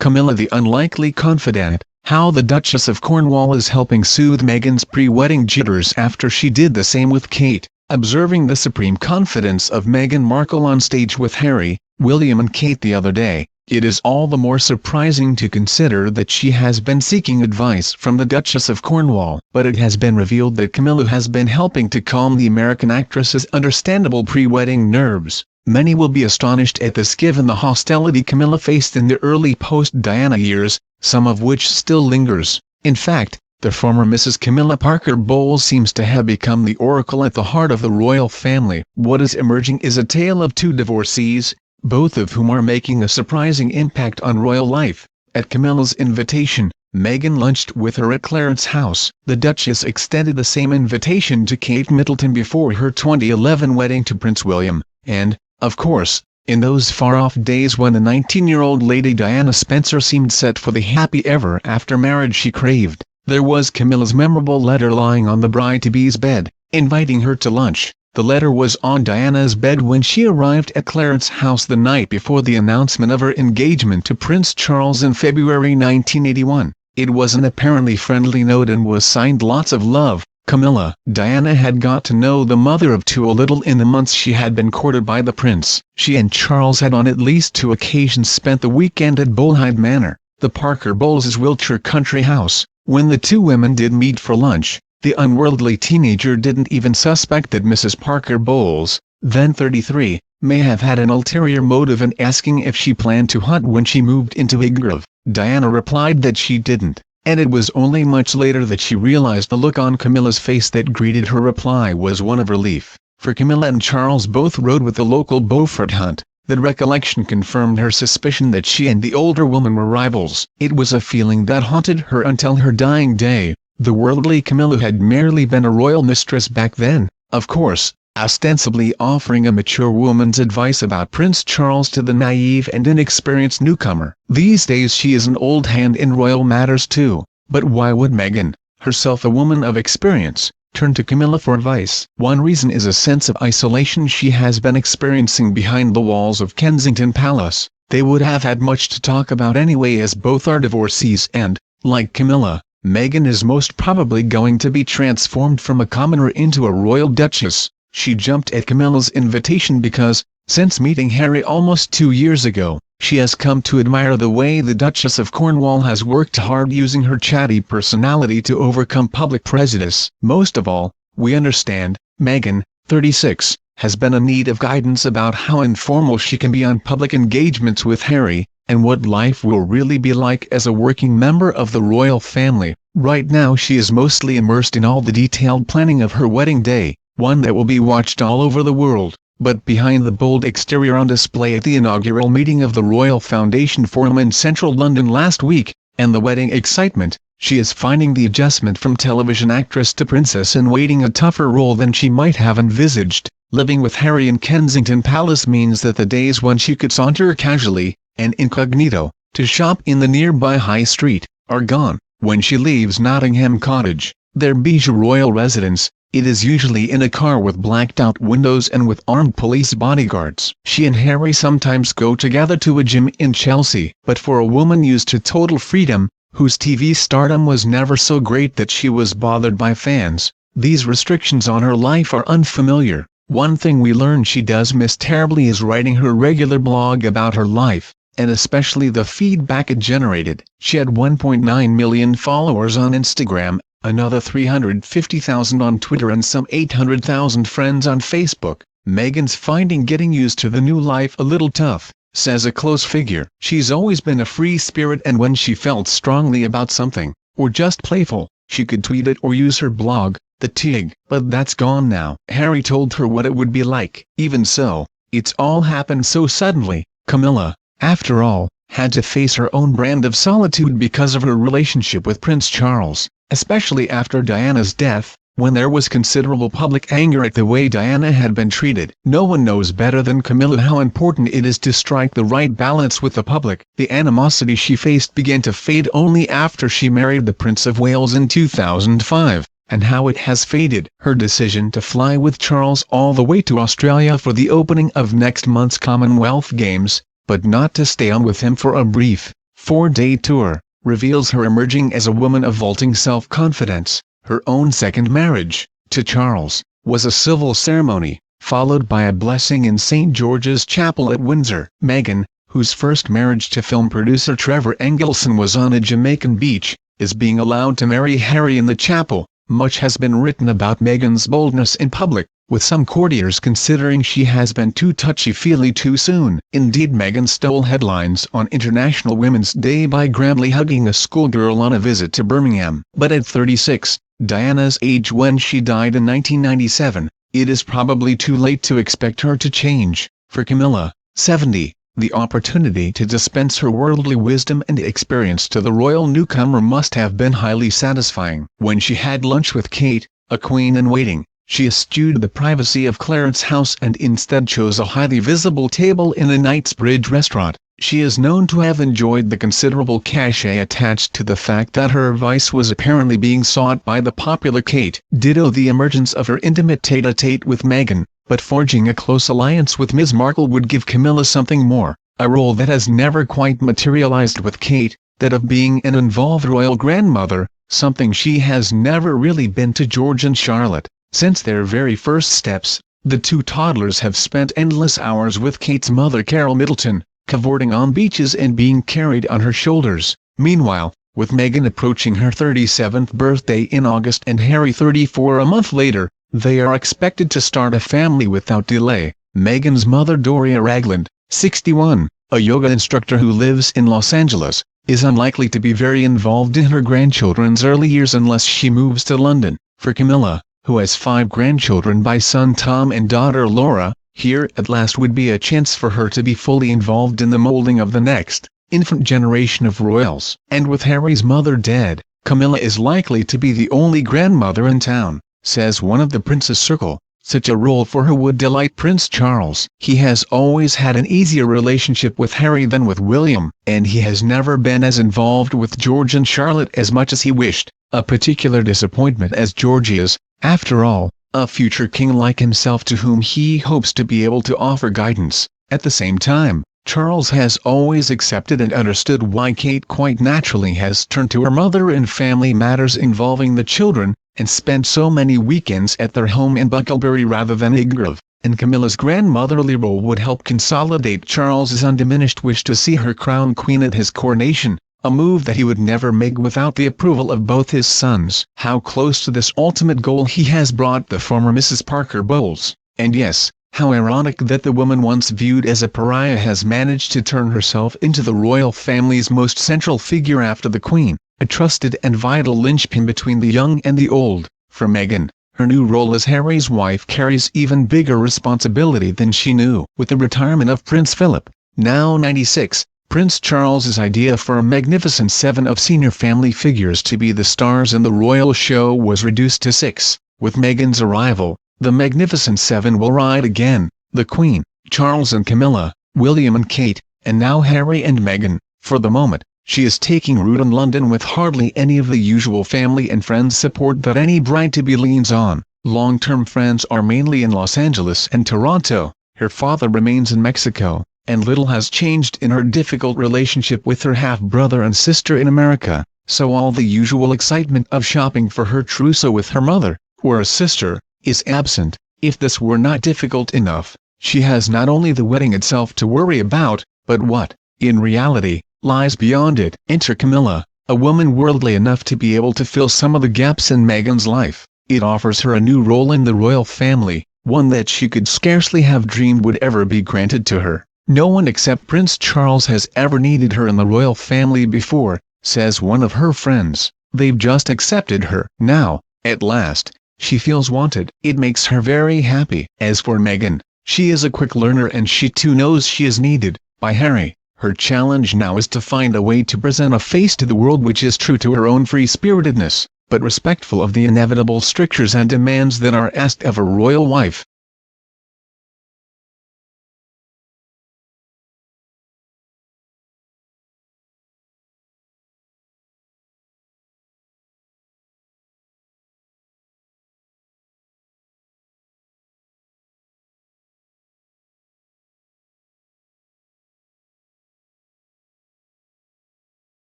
Camilla the unlikely confidant, how the Duchess of Cornwall is helping soothe Meghan's pre-wedding jitters after she did the same with Kate. Observing the supreme confidence of Meghan Markle on stage with Harry, William and Kate the other day, it is all the more surprising to consider that she has been seeking advice from the Duchess of Cornwall. But it has been revealed that Camilla has been helping to calm the American actress's understandable pre-wedding nerves. Many will be astonished at this given the hostility Camilla faced in the early post-Diana years, some of which still lingers. In fact, the former Mrs. Camilla Parker Bowles seems to have become the oracle at the heart of the royal family. What is emerging is a tale of two divorcees, both of whom are making a surprising impact on royal life. At Camilla's invitation, Meghan lunched with her at Clarence House. The Duchess extended the same invitation to Kate Middleton before her 2011 wedding to Prince William, and, of course, in those far-off days when the 19-year-old Lady Diana Spencer seemed set for the happy ever-after marriage she craved, there was Camilla's memorable letter lying on the bride-to-be's bed, inviting her to lunch. The letter was on Diana's bed when she arrived at Clarence House the night before the announcement of her engagement to Prince Charles in February 1981. It was an apparently friendly note and was signed "Lots of Love, Camilla." Diana had got to know the mother of two a little in the months she had been courted by the prince. She and Charles had on at least two occasions spent the weekend at Bolehide Manor, the Parker Bowles' Wiltshire country house. When the two women did meet for lunch, the unworldly teenager didn't even suspect that Mrs. Parker Bowles, then 33, may have had an ulterior motive in asking if she planned to hunt when she moved into Highgrove. Diana replied that she didn't, and it was only much later that she realized the look on Camilla's face that greeted her reply was one of relief. For Camilla and Charles both rode with the local Beaufort hunt. The recollection confirmed her suspicion that she and the older woman were rivals. It was a feeling that haunted her until her dying day. The worldly Camilla had merely been a royal mistress back then, of course, ostensibly offering a mature woman's advice about Prince Charles to the naive and inexperienced newcomer. These days she is an old hand in royal matters too. But why would Meghan, herself a woman of experience, turn to Camilla for advice? One reason is a sense of isolation she has been experiencing behind the walls of Kensington Palace. They would have had much to talk about anyway, as both are divorcees and, like Camilla, Meghan is most probably going to be transformed from a commoner into a royal duchess. She jumped at Camilla's invitation because, since meeting Harry almost 2 years ago, she has come to admire the way the Duchess of Cornwall has worked hard using her chatty personality to overcome public prejudice. Most of all, we understand, Meghan, 36, has been in need of guidance about how informal she can be on public engagements with Harry, and what life will really be like as a working member of the royal family. Right now she is mostly immersed in all the detailed planning of her wedding day, one that will be watched all over the world. But behind the bold exterior on display at the inaugural meeting of the Royal Foundation Forum in central London last week, and the wedding excitement, she is finding the adjustment from television actress to princess-in-waiting a tougher role than she might have envisaged. Living with Harry in Kensington Palace means that the days when she could saunter casually, and incognito, to shop in the nearby high street, are gone. When she leaves Nottingham Cottage, their bijou royal residence, it is usually in a car with blacked-out windows and with armed police bodyguards. She and Harry sometimes go together to a gym in Chelsea. But for a woman used to total freedom, whose TV stardom was never so great that she was bothered by fans, these restrictions on her life are unfamiliar. One thing we learn she does miss terribly is writing her regular blog about her life, and especially the feedback it generated. She had 1.9 million followers on Instagram, another 350,000 on Twitter and some 800,000 friends on Facebook. Meghan's finding getting used to the new life a little tough, says a close figure. She's always been a free spirit, and when she felt strongly about something, or just playful, she could tweet it or use her blog, The Tig. But that's gone now. Harry told her what it would be like. Even so, it's all happened so suddenly. Camilla, after all, had to face her own brand of solitude because of her relationship with Prince Charles, especially after Diana's death, when there was considerable public anger at the way Diana had been treated. No one knows better than Camilla how important it is to strike the right balance with the public. The animosity she faced began to fade only after she married the Prince of Wales in 2005, and how it has faded. Her decision to fly with Charles all the way to Australia for the opening of next month's Commonwealth Games, but not to stay on with him for a brief, 4-day tour, reveals her emerging as a woman of vaulting self-confidence. Her own second marriage, to Charles, was a civil ceremony, followed by a blessing in St. George's Chapel at Windsor. Meghan, whose first marriage to film producer Trevor Engelson was on a Jamaican beach, is being allowed to marry Harry in the chapel. Much has been written about Meghan's boldness in public, with some courtiers considering she has been too touchy-feely too soon. Indeed, Meghan stole headlines on International Women's Day by grandly hugging a schoolgirl on a visit to Birmingham. But at 36, Diana's age when she died in 1997, it is probably too late to expect her to change. For Camilla, 70, the opportunity to dispense her worldly wisdom and experience to the royal newcomer must have been highly satisfying. When she had lunch with Kate, a queen-in-waiting, she eschewed the privacy of Clarence House and instead chose a highly visible table in a Knightsbridge restaurant. She is known to have enjoyed the considerable cachet attached to the fact that her advice was apparently being sought by the popular Kate. Ditto the emergence of her intimate tete-a-tete with Meghan, but forging a close alliance with Ms. Markle would give Camilla something more, a role that has never quite materialized with Kate, that of being an involved royal grandmother, something she has never really been to George and Charlotte. Since their very first steps, the two toddlers have spent endless hours with Kate's mother Kate Middleton, cavorting on beaches and being carried on her shoulders. Meanwhile, with Meghan approaching her 37th birthday in August and Harry 34 a month later, they are expected to start a family without delay. Meghan's mother Doria Ragland, 61, a yoga instructor who lives in Los Angeles, is unlikely to be very involved in her grandchildren's early years unless she moves to London. For Camilla, who has 5 grandchildren by son Tom and daughter Laura, here at last would be a chance for her to be fully involved in the molding of the next, infant generation of royals. And with Harry's mother dead, Camilla is likely to be the only grandmother in town, says one of the prince's circle. Such a role for her would delight Prince Charles. He has always had an easier relationship with Harry than with William, and he has never been as involved with George and Charlotte as much as he wished, a particular disappointment as George is, after all, a future king like himself to whom he hopes to be able to offer guidance. At the same time, Charles has always accepted and understood why Kate quite naturally has turned to her mother in family matters involving the children, and spent so many weekends at their home in Bucklebury rather than Highgrove. And Camilla's grandmotherly role would help consolidate Charles's undiminished wish to see her crowned queen at his coronation, a move that he would never make without the approval of both his sons. How close to this ultimate goal he has brought the former Mrs. Parker Bowles, and yes, how ironic that the woman once viewed as a pariah has managed to turn herself into the royal family's most central figure after the Queen, a trusted and vital linchpin between the young and the old. For Meghan, her new role as Harry's wife carries even bigger responsibility than she knew. With the retirement of Prince Philip, now 96, Prince Charles's idea for a magnificent 7 of senior family figures to be the stars in the royal show was reduced to 6. With Meghan's arrival, the magnificent 7 will ride again: the Queen, Charles and Camilla, William and Kate, and now Harry and Meghan. For the moment, she is taking root in London with hardly any of the usual family and friends support that any bride-to-be leans on. Long-term friends are mainly in Los Angeles and Toronto. Her father remains in Mexico, and little has changed in her difficult relationship with her half-brother and sister in America, so all the usual excitement of shopping for her trousseau with her mother, or a sister, is absent. If this were not difficult enough, she has not only the wedding itself to worry about, but what, in reality, lies beyond it. Enter Camilla, a woman worldly enough to be able to fill some of the gaps in Meghan's life. It offers her a new role in the royal family, one that she could scarcely have dreamed would ever be granted to her. No one except Prince Charles has ever needed her in the royal family before, says one of her friends. They've just accepted her. Now, at last, she feels wanted. It makes her very happy. As for Meghan, she is a quick learner and she too knows she is needed by Harry. Her challenge now is to find a way to present a face to the world which is true to her own free-spiritedness, but respectful of the inevitable strictures and demands that are asked of a royal wife.